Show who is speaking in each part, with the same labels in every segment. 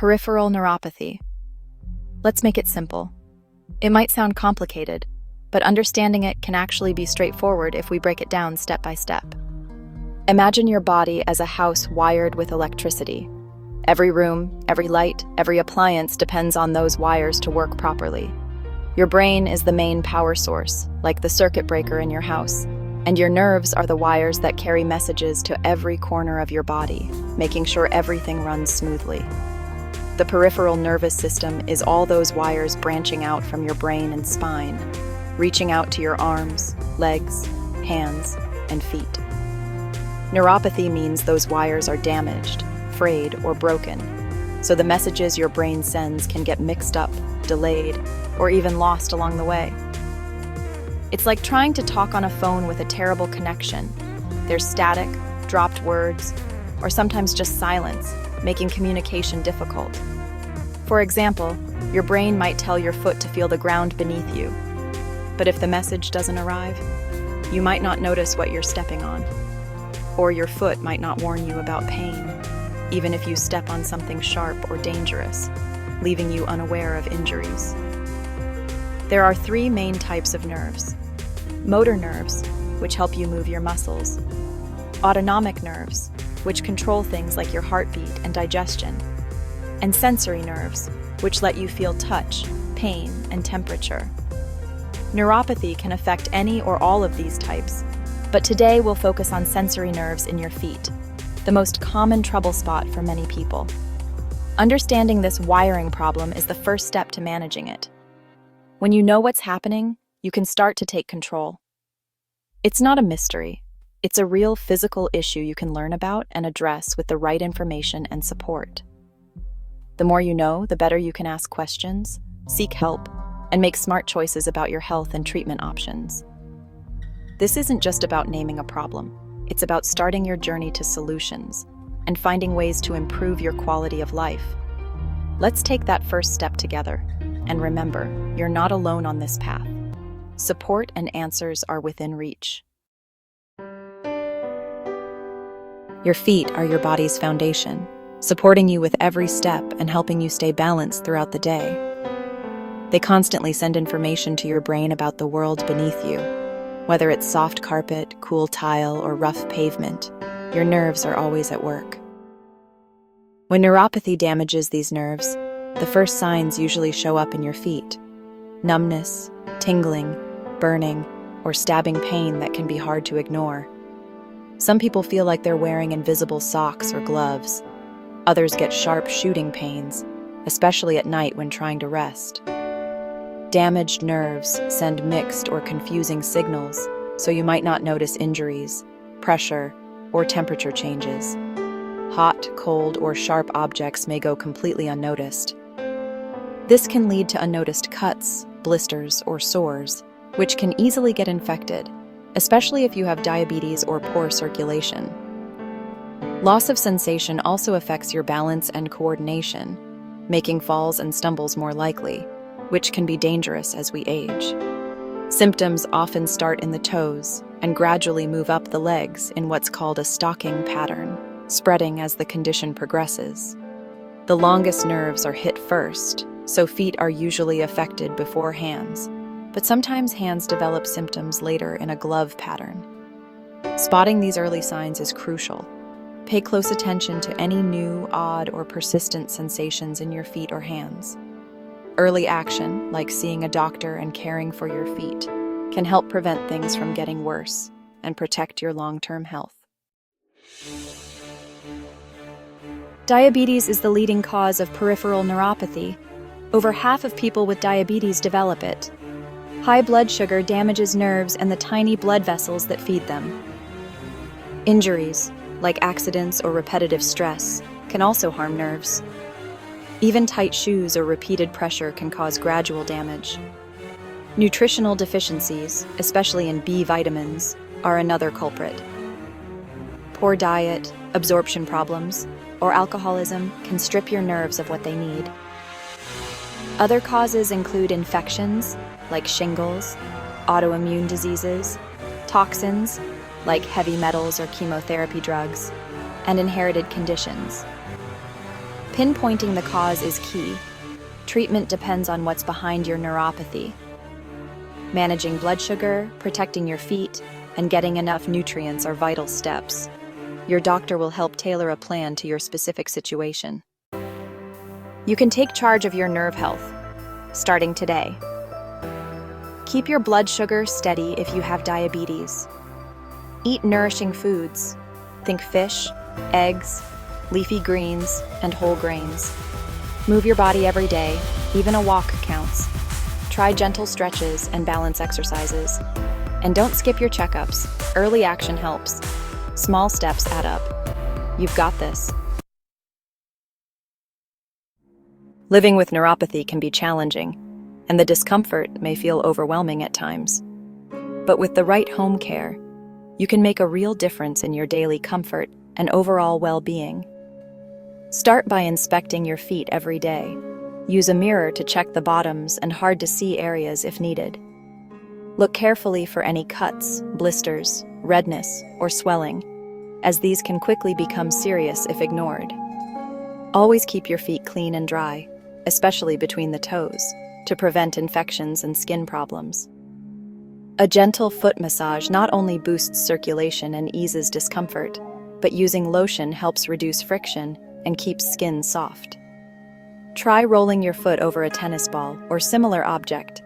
Speaker 1: Peripheral neuropathy. Let's make it simple. It might sound complicated, but understanding it can actually be straightforward if we break it down step by step. Imagine your body as a house wired with electricity. Every room, every light, every appliance depends on those wires to work properly. Your brain is the main power source, like the circuit breaker in your house, and your nerves are the wires that carry messages to every corner of your body, making sure everything runs smoothly. The peripheral nervous system is all those wires branching out from your brain and spine, reaching out to your arms, legs, hands, and feet. Neuropathy means those wires are damaged, frayed, or broken, so the messages your brain sends can get mixed up, delayed, or even lost along the way. It's like trying to talk on a phone with a terrible connection. There's static, dropped words, or sometimes just silence, making communication difficult. For example, your brain might tell your foot to feel the ground beneath you, but if the message doesn't arrive, you might not notice what you're stepping on, or your foot might not warn you about pain, even if you step on something sharp or dangerous, leaving you unaware of injuries. There are three main types of nerves: motor nerves, which help you move your muscles; autonomic nerves, which control things like your heartbeat and digestion; and sensory nerves, which let you feel touch, pain, and temperature. Neuropathy can affect any or all of these types, but today we'll focus on sensory nerves in your feet, the most common trouble spot for many people. Understanding this wiring problem is the first step to managing it. When you know what's happening, you can start to take control. It's not a mystery. It's a real physical issue you can learn about and address with the right information and support. The more you know, the better you can ask questions, seek help, and make smart choices about your health and treatment options. This isn't just about naming a problem. It's about starting your journey to solutions and finding ways to improve your quality of life. Let's take that first step together. And remember, you're not alone on this path. Support and answers are within reach. Your feet are your body's foundation, supporting you with every step and helping you stay balanced throughout the day. They constantly send information to your brain about the world beneath you. Whether it's soft carpet, cool tile, or rough pavement, your nerves are always at work. When neuropathy damages these nerves, the first signs usually show up in your feet: numbness, tingling, burning, or stabbing pain that can be hard to ignore. Some people feel like they're wearing invisible socks or gloves. Others get sharp shooting pains, especially at night when trying to rest. Damaged nerves send mixed or confusing signals, so you might not notice injuries, pressure, or temperature changes. Hot, cold, or sharp objects may go completely unnoticed. This can lead to unnoticed cuts, blisters, or sores, which can easily get infected, especially if you have diabetes or poor circulation. Loss of sensation also affects your balance and coordination, making falls and stumbles more likely, which can be dangerous as we age. Symptoms often start in the toes and gradually move up the legs in what's called a stocking pattern, spreading as the condition progresses. The longest nerves are hit first, so feet are usually affected before hands, but sometimes hands develop symptoms later in a glove pattern. Spotting these early signs is crucial. Pay close attention to any new, odd, or persistent sensations in your feet or hands. Early action, like seeing a doctor and caring for your feet, can help prevent things from getting worse and protect your long-term health. Diabetes is the leading cause of peripheral neuropathy. Over half of people with diabetes develop it. High blood sugar damages nerves and the tiny blood vessels that feed them. Injuries, like accidents or repetitive stress, can also harm nerves. Even tight shoes or repeated pressure can cause gradual damage. Nutritional deficiencies, especially in B vitamins, are another culprit. Poor diet, absorption problems, or alcoholism can strip your nerves of what they need. Other causes include infections, like shingles, autoimmune diseases, toxins, like heavy metals or chemotherapy drugs, and inherited conditions. Pinpointing the cause is key. Treatment depends on what's behind your neuropathy. Managing blood sugar, protecting your feet, and getting enough nutrients are vital steps. Your doctor will help tailor a plan to your specific situation. You can take charge of your nerve health, starting today. Keep your blood sugar steady if you have diabetes. Eat nourishing foods. Think fish, eggs, leafy greens, and whole grains. Move your body every day, even a walk counts. Try gentle stretches and balance exercises. And don't skip your checkups. Early action helps. Small steps add up. You've got this. Living with neuropathy can be challenging, and the discomfort may feel overwhelming at times. But with the right home care, you can make a real difference in your daily comfort and overall well-being. Start by inspecting your feet every day. Use a mirror to check the bottoms and hard-to-see areas if needed. Look carefully for any cuts, blisters, redness, or swelling, as these can quickly become serious if ignored. Always keep your feet clean and dry, especially between the toes, to prevent infections and skin problems. A gentle foot massage not only boosts circulation and eases discomfort, but using lotion helps reduce friction and keeps skin soft. Try rolling your foot over a tennis ball or similar object.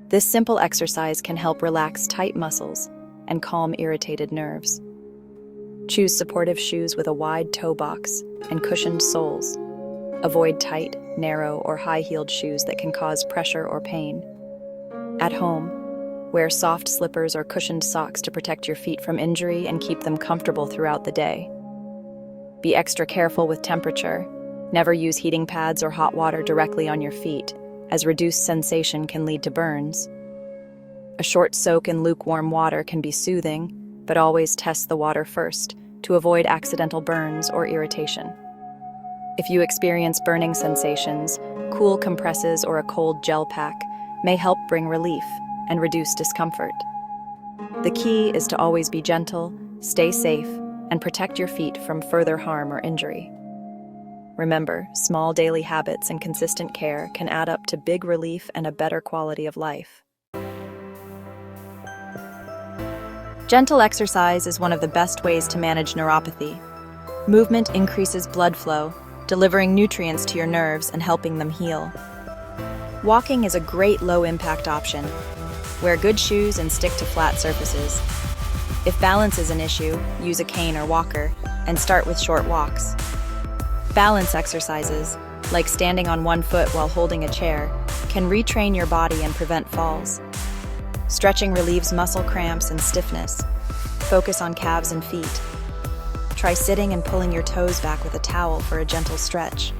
Speaker 1: This simple exercise can help relax tight muscles and calm irritated nerves. Choose supportive shoes with a wide toe box and cushioned soles. Avoid tight, narrow, or high-heeled shoes that can cause pressure or pain. At home, wear soft slippers or cushioned socks to protect your feet from injury and keep them comfortable throughout the day. Be extra careful with temperature. Never use heating pads or hot water directly on your feet, as reduced sensation can lead to burns. A short soak in lukewarm water can be soothing, but always test the water first to avoid accidental burns or irritation. If you experience burning sensations, cool compresses or a cold gel pack may help bring relief and reduce discomfort. The key is to always be gentle, stay safe, and protect your feet from further harm or injury. Remember, small daily habits and consistent care can add up to big relief and a better quality of life. Gentle exercise is one of the best ways to manage neuropathy. Movement increases blood flow, delivering nutrients to your nerves and helping them heal. Walking is a great low-impact option. Wear good shoes and stick to flat surfaces. If balance is an issue, use a cane or walker, and start with short walks. Balance exercises, like standing on one foot while holding a chair, can retrain your body and prevent falls. Stretching relieves muscle cramps and stiffness. Focus on calves and feet. Try sitting and pulling your toes back with a towel for a gentle stretch.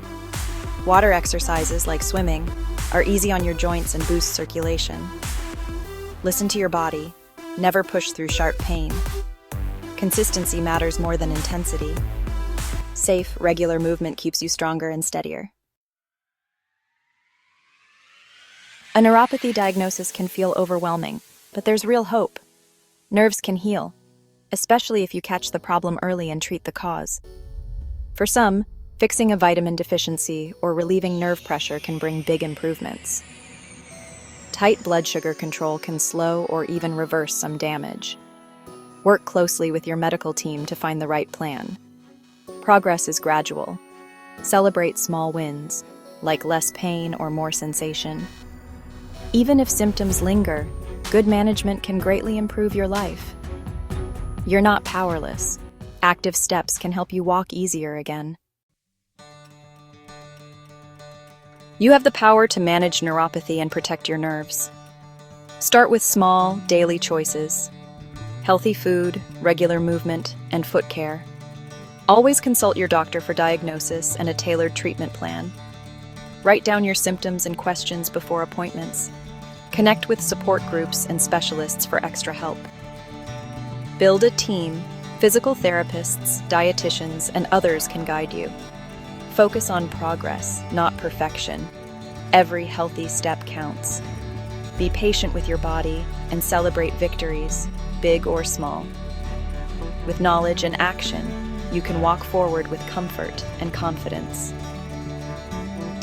Speaker 1: Water exercises, like swimming, are easy on your joints and boost circulation. Listen to your body. Never push through sharp pain. Consistency matters more than intensity. Safe, regular movement keeps you stronger and steadier. A neuropathy diagnosis can feel overwhelming, but there's real hope. Nerves can heal, especially if you catch the problem early and treat the cause. For some, fixing a vitamin deficiency or relieving nerve pressure can bring big improvements. Tight blood sugar control can slow or even reverse some damage. Work closely with your medical team to find the right plan. Progress is gradual. Celebrate small wins, like less pain or more sensation. Even if symptoms linger, good management can greatly improve your life. You're not powerless. Active steps can help you walk easier again. You have the power to manage neuropathy and protect your nerves. Start with small, daily choices: healthy food, regular movement, and foot care. Always consult your doctor for diagnosis and a tailored treatment plan. Write down your symptoms and questions before appointments. Connect with support groups and specialists for extra help. Build a team. Physical therapists, dietitians, and others can guide you. Focus on progress, not perfection. Every healthy step counts. Be patient with your body and celebrate victories, big or small. With knowledge and action, you can walk forward with comfort and confidence.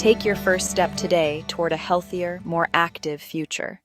Speaker 1: Take your first step today toward a healthier, more active future.